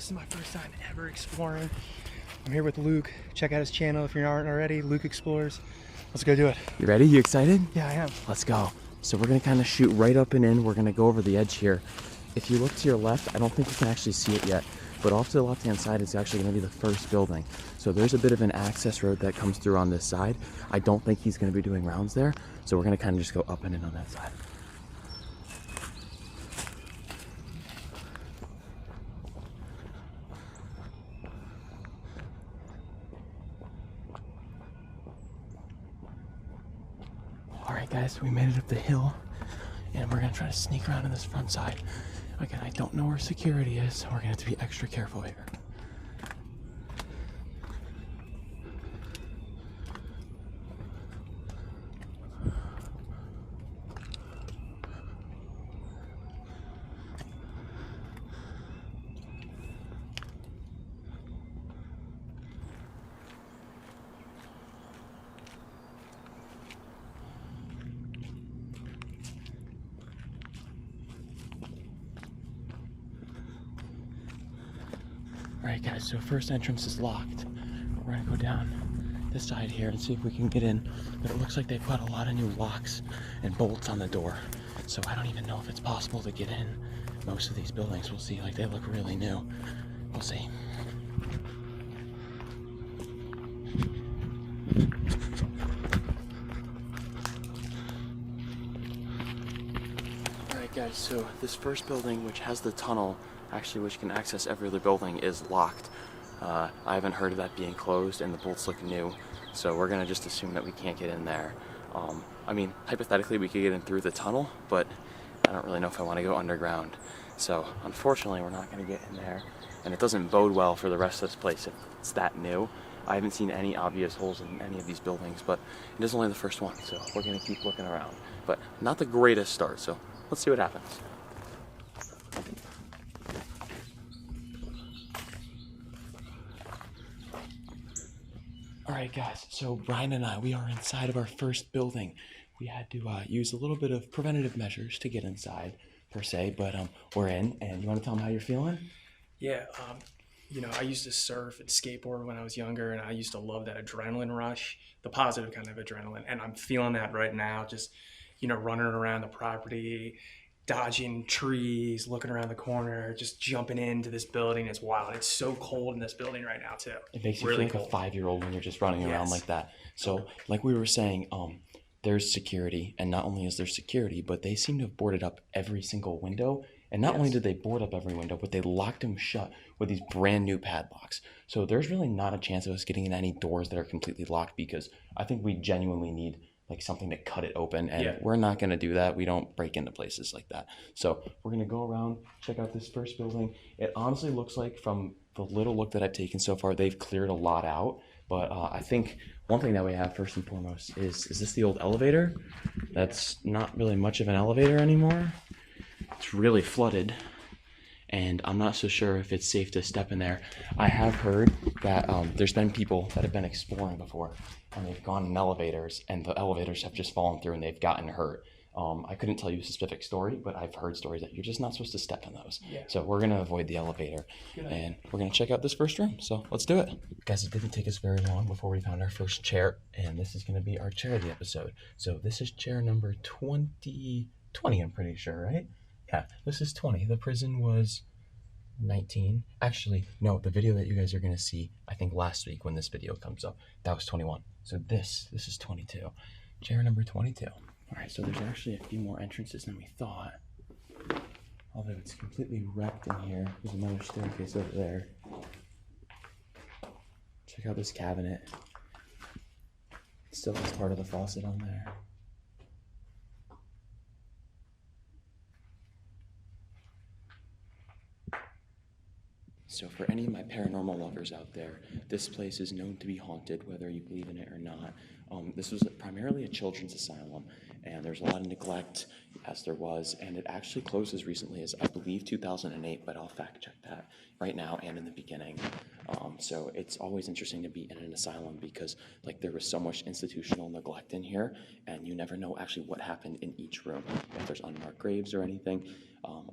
This is my first time ever exploring. I'm here with Luke. Check out his channel if you aren't already. Luke Explores. Let's go do it. You ready? You excited? Yeah, I am. Let's go. So we're gonna kind of shoot right up and in. We're gonna go over the edge here. If you look to your left, I don't think you can actually see it yet, but off to the left-hand side is actually gonna be the first building. So there's a bit of an access road that comes through on this side. I don't think he's gonna be doing rounds there. So we're gonna kind of just go up and in on that side. All right, guys, we made it up the hill, and we're gonna try to sneak around on this front side. Again, I don't know where security is, so we're gonna have to be extra careful here. All right, guys, so first entrance is locked. We're gonna go down this side here and see if we can get in, but it looks like they put a lot of new locks and bolts on the door. So I don't even know if it's possible to get in most of these buildings. We'll see, like they look really new. We'll see. All right, guys, so this first building, which has the tunnel, actually which can access every other building, is locked. I haven't heard of that being closed, and the bolts look new, so we're gonna just assume that we can't get in there. I mean, hypothetically we could get in through the tunnel, but I don't really know if I want to go underground. So unfortunately we're not gonna get in there, and it doesn't bode well for the rest of this place if it's that new. I haven't seen any obvious holes in any of these buildings, but it is only the first one, so we're gonna keep looking around. But not the greatest start, so let's see what happens. All right, guys, so Brian and I, we are inside of our first building. We had to use a little bit of preventative measures to get inside, per se, but we're in, and you want to tell them how you're feeling? Yeah, you know, I used to surf and skateboard when I was younger, and I used to love that adrenaline rush, the positive kind of adrenaline, and I'm feeling that right now, just, you know, running around the property, dodging trees, looking around the corner, just jumping into this building. It's wild. It's so cold in this building right now, too. It makes you really feel like cold. a 5-year-old when you're just running around Yes. like that. So, like we were saying, there's security, and not only is there security, but they seem to have boarded up every single window. And not only did they board up every window, but they locked them shut with these brand new padlocks. So there's really not a chance of us getting in any doors that are completely locked, because I think we genuinely need like something to cut it open, and we're not going to do that. We don't break into places like that. So we're going to go around, check out this first building. It honestly looks like, from the little look that I've taken so far, they've cleared a lot out. But I think one thing that we have first and foremost is this the old elevator? That's not really much of an elevator anymore. It's really flooded, and I'm not so sure if it's safe to step in there. I have heard that there's been people that have been exploring before, and they've gone in elevators, and the elevators have just fallen through and they've gotten hurt. I couldn't tell you a specific story, but I've heard stories that you're just not supposed to step in those. So we're going to avoid the elevator, and we're going to check out this first room. So let's do it. Guys, it didn't take us very long before we found our first chair, and this is going to be our chair of the episode. So this is chair number 20, I'm pretty sure, right? Yeah, this is 20. The prison was 19. Actually, no, the video that you guys are going to see, I think last week when this video comes up, that was 21. So this is 22. Chair number 22. All right, so there's actually a few more entrances than we thought. Although it's completely wrecked in here. There's another staircase over there. Check out this cabinet. It still has part of the faucet on there. So for any of my paranormal lovers out there, this place is known to be haunted, whether you believe in it or not. This was primarily a children's asylum, and there's a lot of neglect, as there was, and it actually closed as recently as, I believe, 2008, but I'll fact check that right now and in the beginning. So it's always interesting to be in an asylum because like there was so much institutional neglect in here, and you never know actually what happened in each room, if there's unmarked graves or anything.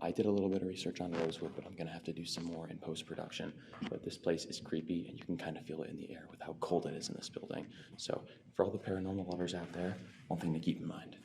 I did a little bit of research on Rosewood, but I'm gonna have to do some more in post-production. But this place is creepy, and you can kind of feel it in the air with how cold it is in this building. So for all the paranormal lovers out there, one thing to keep in mind.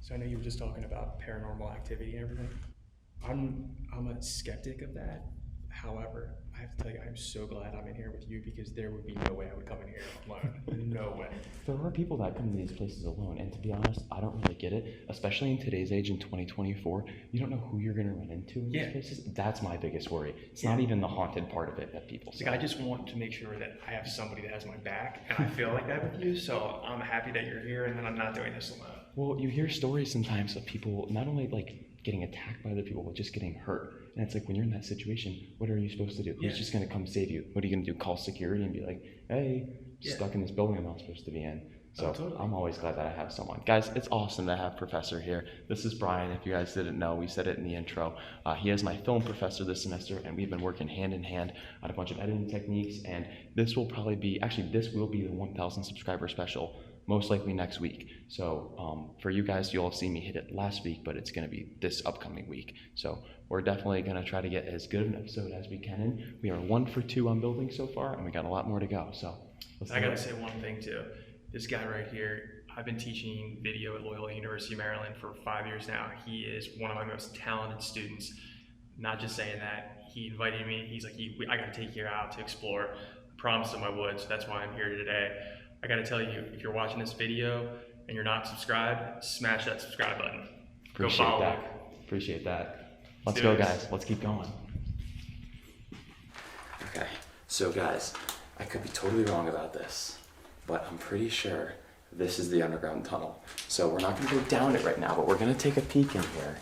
So I know you were just talking about paranormal activity and everything. I'm a skeptic of that. However, I have to tell you, I'm so glad I'm in here with you because there would be no way I would come in here alone. No way. There are people that come to these places alone, and to be honest, I don't really get it, especially in today's age in 2024. You don't know who you're going to run into in these places. That's my biggest worry. It's not even the haunted part of it that people say. Like, I just want to make sure that I have somebody that has my back, and I feel like that with you, so I'm happy that you're here and that I'm not doing this alone. Well, you hear stories sometimes of people not only like getting attacked by other people, but just getting hurt. And it's like, when you're in that situation, what are you supposed to do? Who's just going to come save you? What are you going to do? Call security and be like, hey, stuck in this building I'm not supposed to be in. So totally. I'm always glad that I have someone. Guys, it's awesome to have Professor here. This is Brian. If you guys didn't know, we said it in the intro. He is my film professor this semester, and we've been working hand in hand on a bunch of editing techniques. And this will probably be, actually, this will be the 1,000 subscriber special, most likely next week. So for you guys, you'll see me hit it last week, but it's going to be this upcoming week. So we're definitely going to try to get as good an episode as we can in. We are 1 for 2 on building so far, and we got a lot more to go. So I got to say one thing too. This guy right here, I've been teaching video at Loyola University, Maryland for 5 years now. He is one of my most talented students. Not just saying that. He invited me. He's like, I got to take you out to explore. I promised him I would, so that's why I'm here today. I got to tell you, if you're watching this video and you're not subscribed, smash that subscribe button. Appreciate Go follow that. Luke. Appreciate that. Let's go, guys. Let's keep going. Okay, so guys, I could be totally wrong about this, but I'm pretty sure this is the underground tunnel. So we're not going to go down it right now, but we're going to take a peek in here.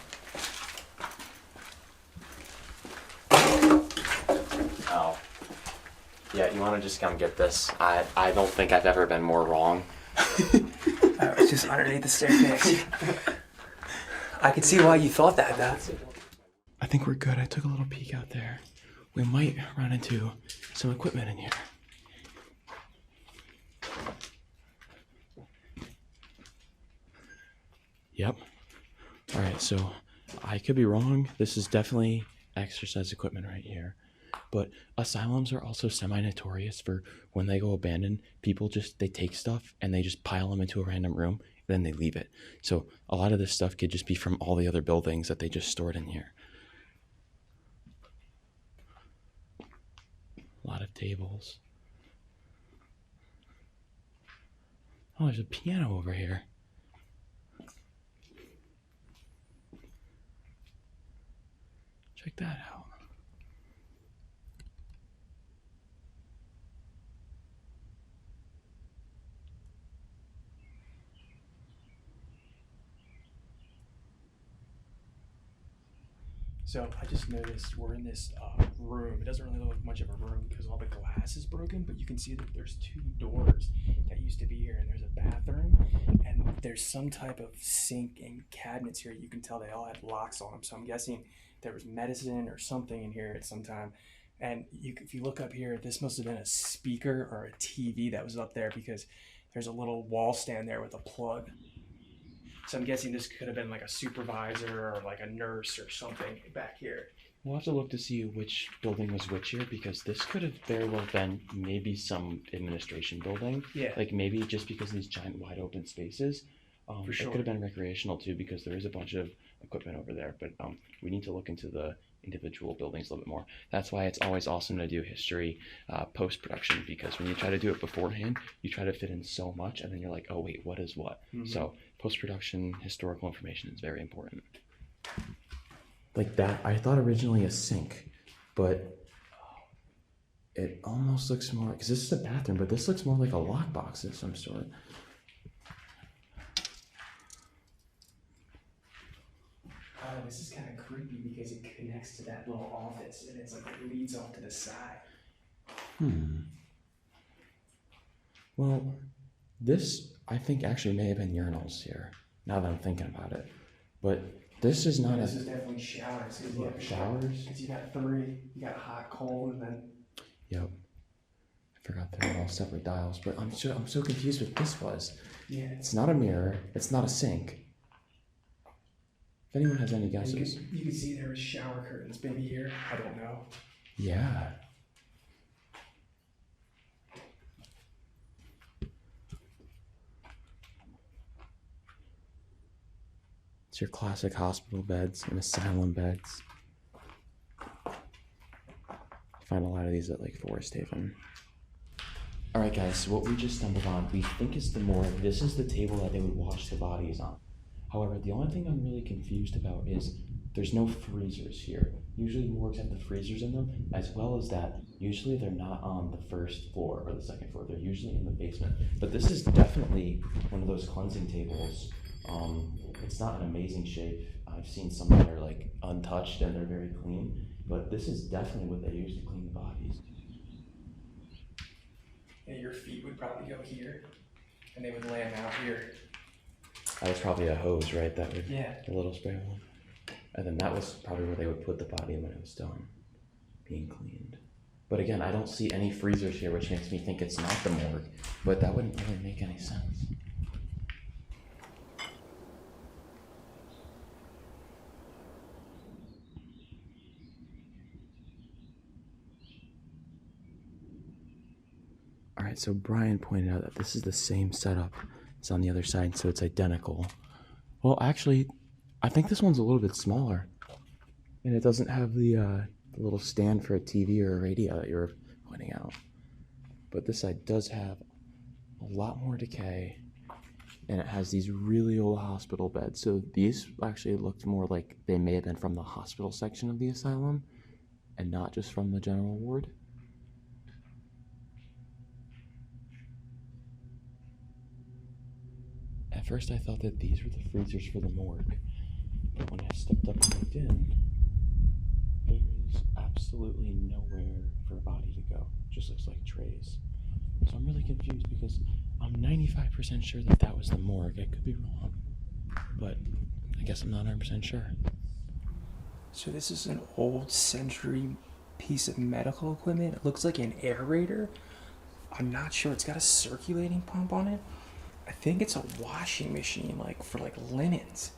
Oh. Yeah, you want to just come get this? I don't think I've ever been more wrong. I was just underneath the staircase. I could see why you thought that, though. I think we're good. I took a little peek out there. We might run into some equipment in here. Yep. All right, so I could be wrong. This is definitely exercise equipment right here. But asylums are also semi-notorious for when they go abandoned, people they take stuff and they just pile them into a random room, and then they leave it. So a lot of this stuff could just be from all the other buildings that they just stored in here. A lot of tables. Oh, there's a piano over here. Check that out. So I just noticed we're in this room. It doesn't really look like much of a room because all the glass is broken, but you can see that there's 2 doors that used to be here, and there's a bathroom, and there's some type of sink and cabinets here. You can tell they all had locks on them, so I'm guessing there was medicine or something in here at some time. And if you look up here, this must have been a speaker or a TV that was up there because there's a little wall stand there with a plug. So I'm guessing this could have been like a supervisor or like a nurse or something back here. We'll have to look to see which building was which here, because this could have very well been maybe some administration building. Yeah. Like maybe just because of these giant wide open spaces. For sure. It could have been recreational too, because there is a bunch of equipment over there. But we need to look into the individual buildings a little bit more. That's why it's always awesome to do history post-production, because when you try to do it beforehand, you try to fit in so much, and then you're like, oh wait, what is what? Mm-hmm. So post-production historical information is very important. Like that, I thought originally a sink, but it almost looks more, because this is a bathroom, but this looks more like a lockbox of some sort. This is kind of creepy because it connects to that little office and it's like it leads off to the side. Well, this I think actually may have been urinals here, now that I'm thinking about it. But This is not This a is definitely showers. showers. Because you got three. You got hot, cold, and then. Yep. I forgot they were all separate dials, but I'm so confused what this was. Yeah. It's not a mirror. It's not a sink. If anyone has any You guesses. could see there was shower curtains maybe here. I don't know. Yeah. It's your classic hospital beds and asylum beds. You find a lot of these at like Forest Haven. Alright guys, so what we just stumbled on, we think is the morgue. This is the table that they would wash the bodies on. However, the only thing I'm really confused about is there's no freezers here. Usually morgues have the freezers in them, as well as that, usually they're not on the first floor or the second floor. They're usually in the basement. But this is definitely one of those cleansing tables. It's not in amazing shape. I've seen some that are like untouched and they're very clean, but this is definitely what they use to clean the bodies. And your feet would probably go here, and they would land out here. That was probably a hose, right? That would, Yeah. a little spray one. And then that was probably where they would put the body when it was done, being cleaned. But again, I don't see any freezers here, which makes me think it's not the morgue, but that wouldn't really make any sense. All right, so Brian pointed out that this is the same setup as on the other side, so it's identical. Well, actually, I think this one's a little bit smaller, and it doesn't have the little stand for a TV or a radio that you were pointing out. But this side does have a lot more decay, and it has these really old hospital beds. So these actually looked more like they may have been from the hospital section of the asylum, and not just from the general ward. At first I thought that these were the freezers for the morgue, but when I stepped up and looked in, there is absolutely nowhere for a body to go. It just looks like trays. So I'm really confused because I'm 95% sure that that was the morgue. I could be wrong, but I guess I'm not 100% sure. So this is an old century piece of medical equipment. It looks like an aerator. I'm not sure. It's got a circulating pump on it. I think it's a washing machine, like for like linens.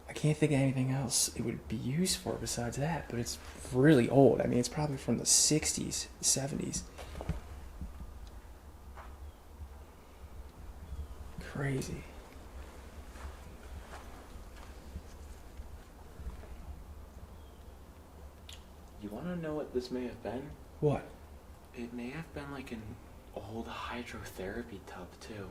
I can't think of anything else it would be used for besides that, but it's really old. I mean, it's probably from the 60s, 70s. Crazy. You want to know what this may have been? What? It may have been like an old hydrotherapy tub too.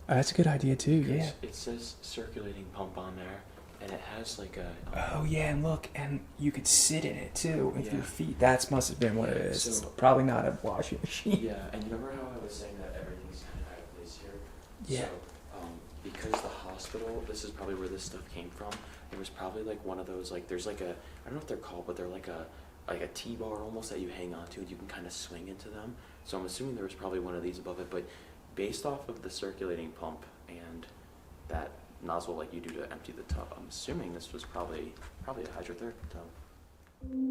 That's a good idea too, yeah. It says circulating pump on there, and it has like a... Oh yeah, and look, and you could sit in it too with Yeah. your feet. That must have been what it is. So- It's probably not a washing machine. Yeah, and you remember how I was saying that everything's kind of out of place here? Yeah. So, because the hospital, this is probably where this stuff came from. It was probably like one of those, like, there's like a, I don't know what they're called, but they're like a T-bar almost that you hang on to and you can kind of swing into them. So I'm assuming there was probably one of these above it, but based off of the circulating pump and that nozzle like you do to empty the tub, I'm assuming this was probably a hydrotherapy tub.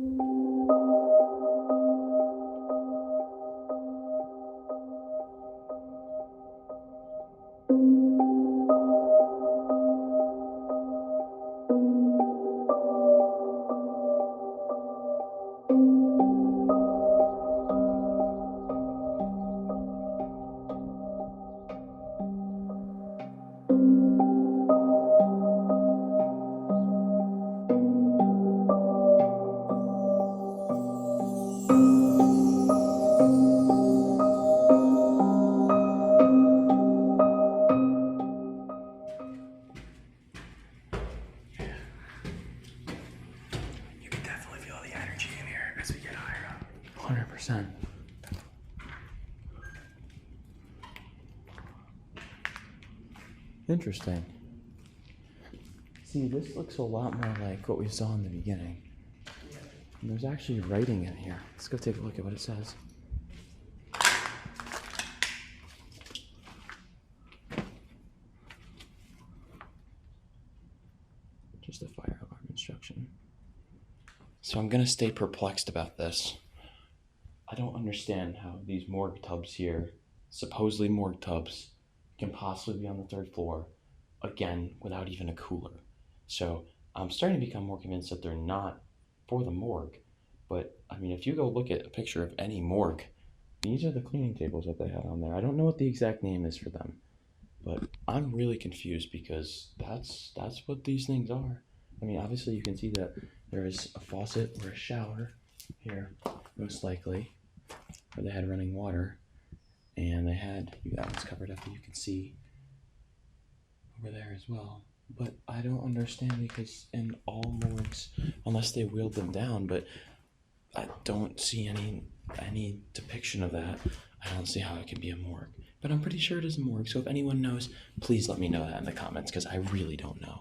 You can definitely feel the energy in here as we get higher up. 100%. Interesting. See, this looks a lot more like what we saw in the beginning. And there's actually writing in here. Let's go take a look at what it says. So I'm gonna stay perplexed about this. I don't understand how these morgue tubs here, supposedly morgue tubs, can possibly be on the 3rd floor, again, without even a cooler. So I'm starting to become more convinced that they're not for the morgue. But, I mean, if you go look at a picture of any morgue, these are the cleaning tables that they had on there. I don't know what the exact name is for them, but I'm really confused because that's what these things are. I mean, obviously you can see that there is a faucet or a shower here, most likely, where they had running water, and they had, that one's covered up, you can see over there as well. But I don't understand because in all morgues, unless they wheeled them down, but I don't see any depiction of that. I don't see how it can be a morgue, but I'm pretty sure it is a morgue. So if anyone knows, please let me know that in the comments because I really don't know.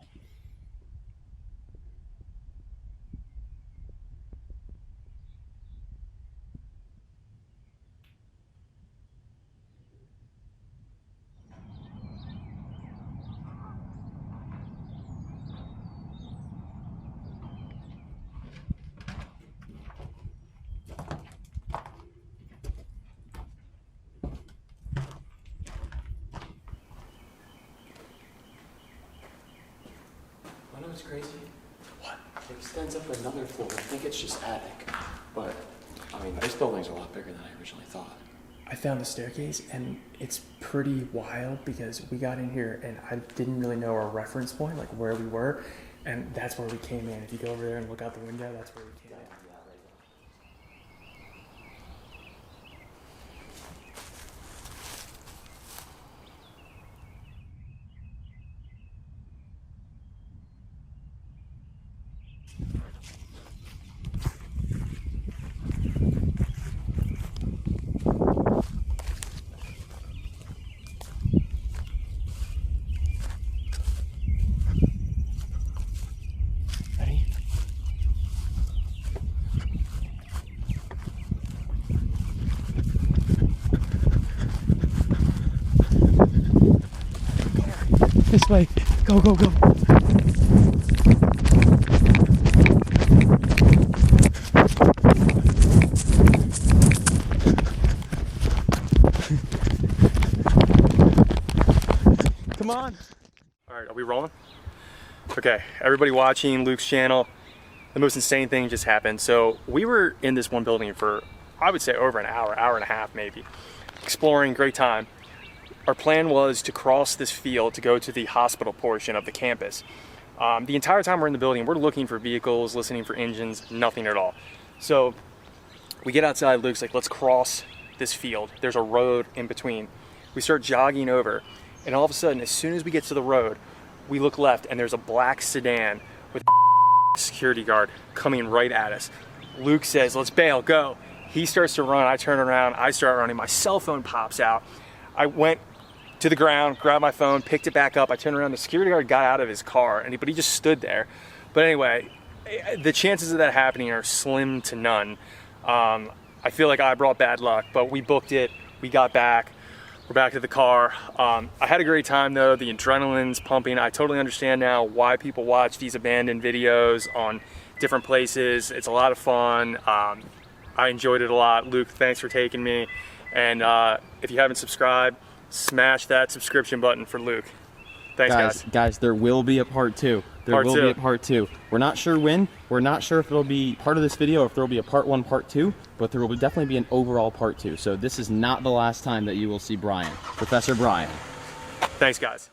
I know it's crazy. What? It extends up another floor. I think it's just attic. But, I mean, this building's a lot bigger than I originally thought. I found the staircase, and it's pretty wild because we got in here and I didn't really know our reference point, like where we were, and that's where we came in. If you go over there and look out the window, that's where we came in. Ready? This way. Go, go, go. Come on. All right, are we rolling? Okay, everybody watching Luke's channel, the most insane thing just happened. So we were in this one building for, I would say, over an hour, hour and a half maybe, exploring, great time. Our plan was to cross this field to go to the hospital portion of the campus. The entire time we're in the building, we're looking for vehicles, listening for engines, nothing at all. So we get outside, Luke's like, let's cross this field. There's a road in between. We start jogging over, and all of a sudden, as soon as we get to the road, we look left and there's a black sedan with a security guard coming right at us. Luke says, let's bail, go. He starts to run, I turn around, I start running, my cell phone pops out. I went to the ground, grabbed my phone, picked it back up, I turned around, the security guard got out of his car, but he just stood there. But anyway, the chances of that happening are slim to none. I feel like I brought bad luck, but we booked it, we got back. We're back to the car. I had a great time though. The adrenaline's pumping. I totally understand now why people watch these abandoned videos on different places. It's a lot of fun. I enjoyed it a lot. Luke, thanks for taking me. And if you haven't subscribed, smash that subscription button for Luke. Thanks, guys. Guys, there will be a part 2. There will be a part 2. We're not sure when. We're not sure if it'll be part of this video or if there will be a part 1, part 2, but there will definitely be an overall part 2. So this is not the last time that you will see Brian, Professor Brian. Thanks, guys.